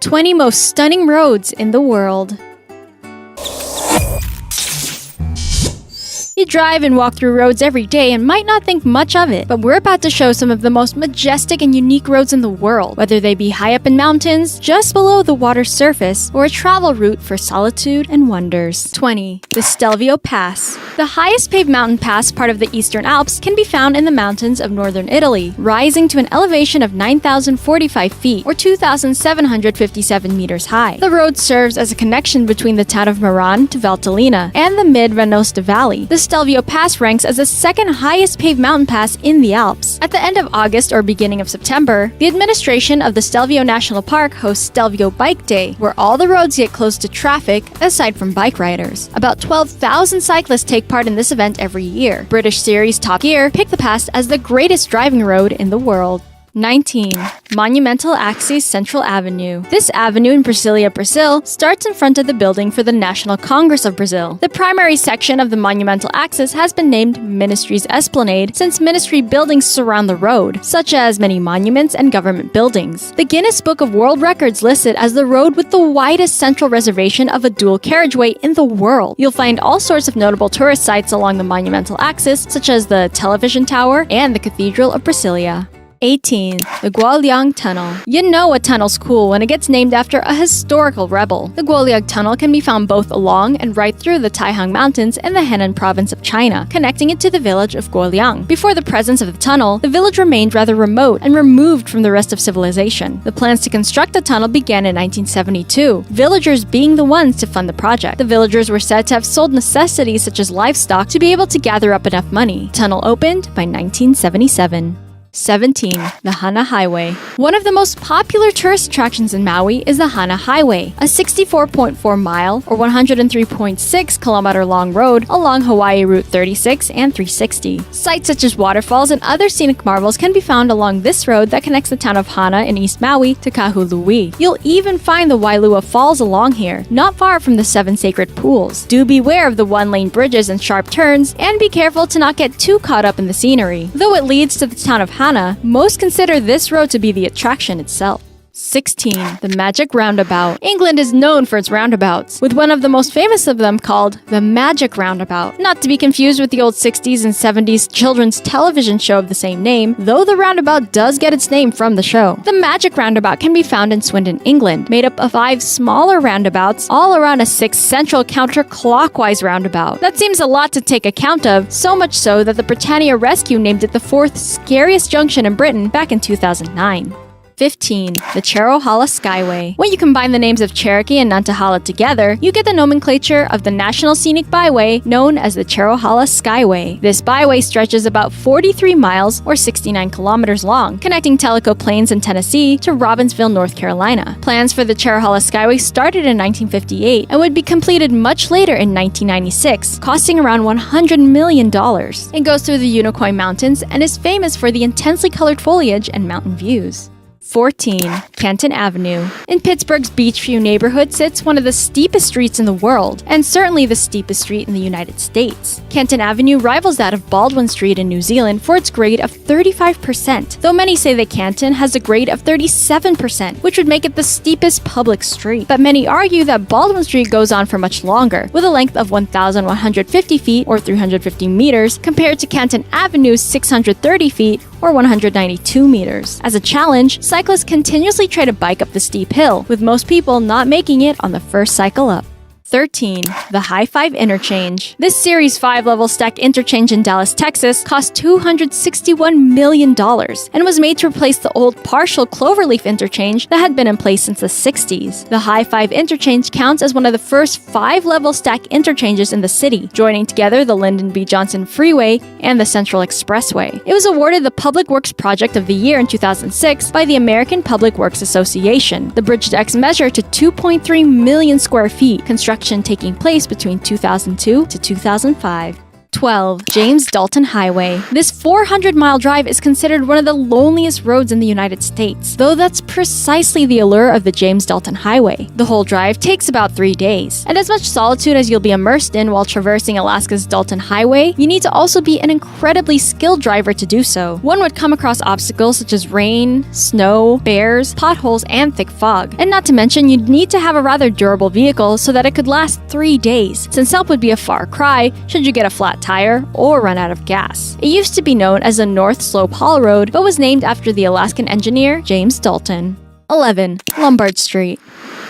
20 most stunning roads in the world. You drive and walk through roads every day and might not think much of it, but we're about to show some of the most majestic and unique roads in the world, whether they be high up in mountains, just below the water's surface, or a travel route for solitude and wonders. 20. The Stelvio Pass. The highest paved mountain pass, part of the Eastern Alps, can be found in the mountains of northern Italy, rising to an elevation of 9,045 feet, or 2,757 meters high. The road serves as a connection between the town of Meran to Valtellina and the mid-Venosta Valley. The Stelvio Pass ranks as the second highest paved mountain pass in the Alps. At the end of August or beginning of September, the administration of the Stelvio National Park hosts Stelvio Bike Day, where all the roads get closed to traffic aside from bike riders. About 12,000 cyclists take part in this event every year. British series Top Gear picked the pass as the greatest driving road in the world. 19. Monumental Axis Central Avenue. This avenue in Brasilia, Brazil, starts in front of the building for the National Congress of Brazil. The primary section of the monumental axis has been named Ministry's Esplanade since ministry buildings surround the road, such as many monuments and government buildings. The Guinness Book of World Records lists it as the road with the widest central reservation of a dual carriageway in the world. You'll find all sorts of notable tourist sites along the monumental axis, such as the Television Tower and the Cathedral of Brasilia. 18. The Guoliang Tunnel. You know a tunnel's cool when it gets named after a historical rebel. The Guoliang Tunnel can be found both along and right through the Taihang Mountains in the Henan province of China, connecting it to the village of Guoliang. Before the presence of the tunnel, the village remained rather remote and removed from the rest of civilization. The plans to construct the tunnel began in 1972, villagers being the ones to fund the project. The villagers were said to have sold necessities such as livestock to be able to gather up enough money. The tunnel opened by 1977. 17. The Hana Highway. One of the most popular tourist attractions in Maui is the Hana Highway, a 64.4 mile or 103.6 kilometer long road along Hawaii Route 36 and 360. Sites such as waterfalls and other scenic marvels can be found along this road that connects the town of Hana in East Maui to Kahului. You'll even find the Wailua Falls along here, not far from the 7 sacred pools. Do beware of the one-lane bridges and sharp turns, and be careful to not get too caught up in the scenery. Though it leads to the town of Hana, most consider this road to be the attraction itself. 16. The Magic Roundabout. England is known for its roundabouts, with one of the most famous of them called the Magic Roundabout. Not to be confused with the old 60s and 70s children's television show of the same name, though the roundabout does get its name from the show. The Magic Roundabout can be found in Swindon, England, made up of 5 smaller roundabouts all around a 6th central counterclockwise roundabout. That seems a lot to take account of, so much so that the Britannia Rescue named it the 4th scariest junction in Britain back in 2009. 15. The Charohala Skyway. When you combine the names of Cherokee and Nantahala together, you get the nomenclature of the National Scenic Byway known as the Charohala Skyway. This byway stretches about 43 miles or 69 kilometers long, connecting Tellico Plains in Tennessee to Robbinsville, North Carolina. Plans for the Charohala Skyway started in 1958 and would be completed much later in 1996, costing around $100 million. It goes through the Unicoi Mountains and is famous for the intensely colored foliage and mountain views. 14. Canton Avenue. In Pittsburgh's Beachview neighborhood sits one of the steepest streets in the world, and certainly the steepest street in the United States. Canton Avenue rivals that of Baldwin Street in New Zealand for its grade of 35%, though many say that Canton has a grade of 37%, which would make it the steepest public street. But many argue that Baldwin Street goes on for much longer, with a length of 1,150 feet or 350 meters, compared to Canton Avenue's 630 feet or 192 meters. As a challenge, cyclists continuously try to bike up the steep hill, with most people not making it on the first cycle up. 13. The High Five Interchange. This Series 5-level stacked interchange in Dallas, Texas cost $261 million and was made to replace the old partial cloverleaf interchange that had been in place since the 60s. The High Five Interchange counts as one of the first 5-level stacked interchanges in the city, joining together the Lyndon B. Johnson Freeway and the Central Expressway. It was awarded the Public Works Project of the Year in 2006 by the American Public Works Association. The bridge decks measure to 2.3 million square feet, construction taking place between 2002 to 2005. 12. James Dalton Highway. This 400-mile drive is considered one of the loneliest roads in the United States, though that's precisely the allure of the James Dalton Highway. The whole drive takes about 3 days, and as much solitude as you'll be immersed in while traversing Alaska's Dalton Highway, you need to also be an incredibly skilled driver to do so. One would come across obstacles such as rain, snow, bears, potholes, and thick fog. And not to mention, you'd need to have a rather durable vehicle so that it could last 3 days, since help would be a far cry should you get a flat tire or run out of gas. It used to be known as the North Slope Haul Road, but was named after the Alaskan engineer James Dalton. 11. Lombard Street.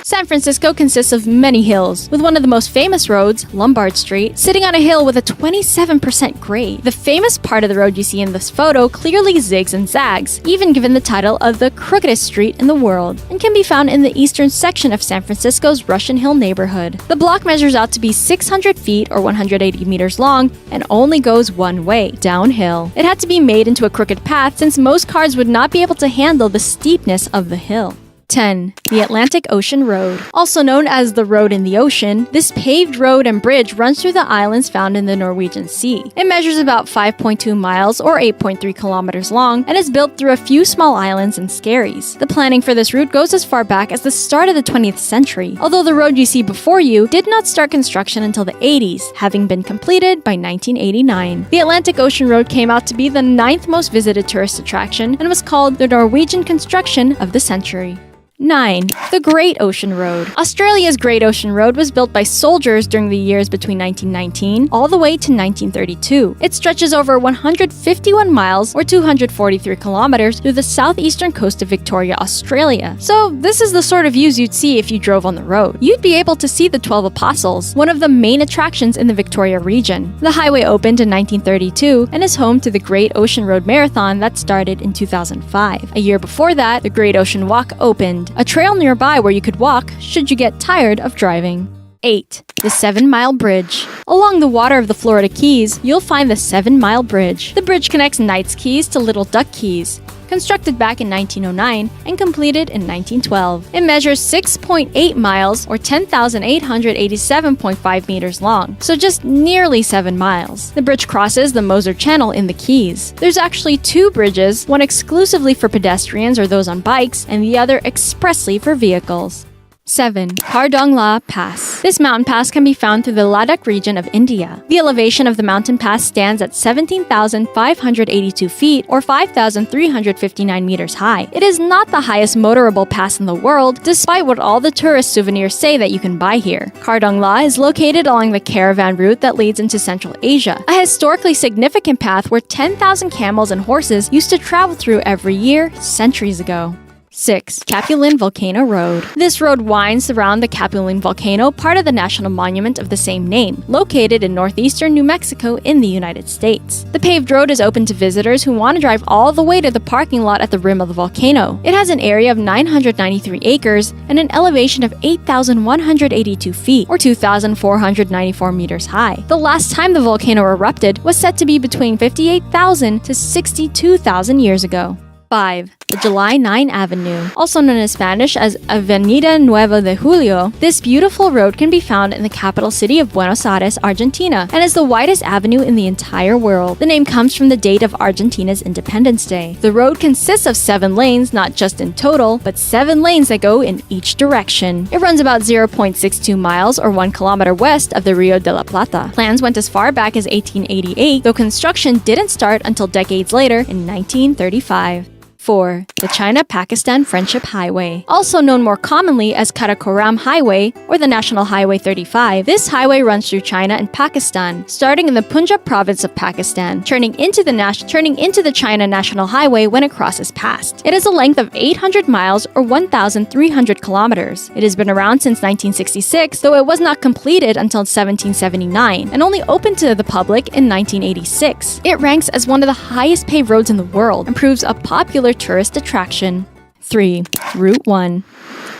San Francisco consists of many hills, with one of the most famous roads, Lombard Street, sitting on a hill with a 27% grade. The famous part of the road you see in this photo clearly zigs and zags, even given the title of the crookedest street in the world, and can be found in the eastern section of San Francisco's Russian Hill neighborhood. The block measures out to be 600 feet or 180 meters long and only goes one way, downhill. It had to be made into a crooked path since most cars would not be able to handle the steepness of the hill. 10. The Atlantic Ocean Road. Also known as the Road in the Ocean, this paved road and bridge runs through the islands found in the Norwegian Sea. It measures about 5.2 miles or 8.3 kilometers long and is built through a few small islands and skerries. The planning for this route goes as far back as the start of the 20th century, although the road you see before you did not start construction until the 80s, having been completed by 1989. The Atlantic Ocean Road came out to be the 9th most visited tourist attraction and was called the Norwegian construction of the century. 9. The Great Ocean Road. Australia's Great Ocean Road was built by soldiers during the years between 1919 all the way to 1932. It stretches over 151 miles or 243 kilometers through the southeastern coast of Victoria, Australia. So this is the sort of views you'd see if you drove on the road. You'd be able to see the 12 Apostles, one of the main attractions in the Victoria region. The highway opened in 1932 and is home to the Great Ocean Road Marathon that started in 2005. A year before that, the Great Ocean Walk opened, a trail nearby where you could walk should you get tired of driving. 8. The 7 Mile Bridge. Along the water of the Florida Keys, you'll find the 7 Mile Bridge. The bridge connects Knights Keys to Little Duck Keys, constructed back in 1909 and completed in 1912. It measures 6.8 miles or 10,887.5 meters long, so just nearly 7 miles. The bridge crosses the Moser Channel in the Keys. There's actually 2 bridges, one exclusively for pedestrians or those on bikes, and the other expressly for vehicles. 7. Khardung La Pass. This mountain pass can be found through the Ladakh region of India. The elevation of the mountain pass stands at 17,582 feet or 5,359 meters high. It is not the highest motorable pass in the world, despite what all the tourist souvenirs say that you can buy here. Khardung La is located along the caravan route that leads into Central Asia, a historically significant path where 10,000 camels and horses used to travel through every year centuries ago. 6. Capulin Volcano Road. This road winds around the Capulin Volcano, part of the national monument of the same name, located in northeastern New Mexico in the United States. The paved road is open to visitors who want to drive all the way to the parking lot at the rim of the volcano. It has an area of 993 acres and an elevation of 8,182 feet, or 2,494 meters high. The last time the volcano erupted was said to be between 58,000 to 62,000 years ago. 5. The July 9 Avenue. Also known in Spanish as Avenida 9 de Julio, this beautiful road can be found in the capital city of Buenos Aires, Argentina, and is the widest avenue in the entire world. The name comes from the date of Argentina's Independence Day. The road consists of 7 lanes, not just in total, but 7 lanes that go in each direction. It runs about 0.62 miles or 1 kilometer west of the Rio de la Plata. Plans went as far back as 1888, though construction didn't start until decades later in 1935. 4. The China-Pakistan Friendship Highway. Also known more commonly as Karakoram Highway or the National Highway 35, this highway runs through China and Pakistan, starting in the Punjab province of Pakistan, turning into the China National Highway when it crosses past. It has a length of 800 miles or 1,300 kilometers. It has been around since 1966, though it was not completed until 1779, and only opened to the public in 1986. It ranks as one of the highest paved roads in the world and proves a popular tourist attraction. 3. Route 1.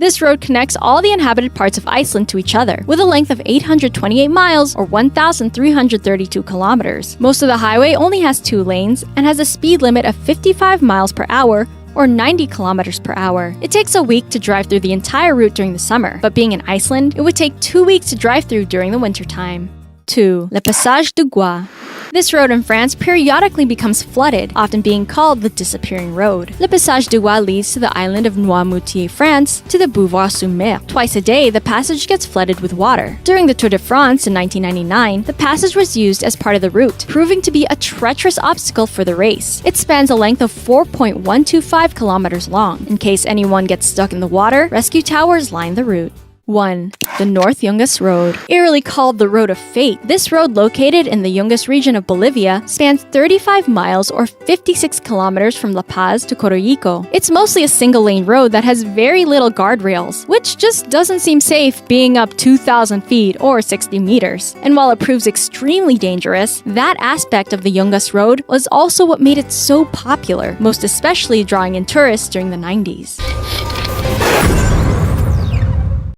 This road connects all the inhabited parts of Iceland to each other, with a length of 828 miles or 1,332 kilometers. Most of the highway only has 2 lanes and has a speed limit of 55 miles per hour or 90 kilometers per hour. It takes a week to drive through the entire route during the summer, but being in Iceland, it would take 2 weeks to drive through during the wintertime. 2. Le Passage du Gois. This road in France periodically becomes flooded, often being called the Disappearing Road. Le Passage du Roi leads to the island of Noirmoutier, France, to the Beauvoir-sur-Mer. Twice a day, the passage gets flooded with water. During the Tour de France in 1999, the passage was used as part of the route, proving to be a treacherous obstacle for the race. It spans a length of 4.125 kilometers long. In case anyone gets stuck in the water, rescue towers line the route. 1. The North Yungas Road. Eerily called the Road of Fate, this road located in the Yungas region of Bolivia spans 35 miles or 56 kilometers from La Paz to Coroico. It's mostly a single-lane road that has very little guardrails, which just doesn't seem safe being up 2,000 feet or 60 meters. And while it proves extremely dangerous, that aspect of the Yungas Road was also what made it so popular, most especially drawing in tourists during the 90s.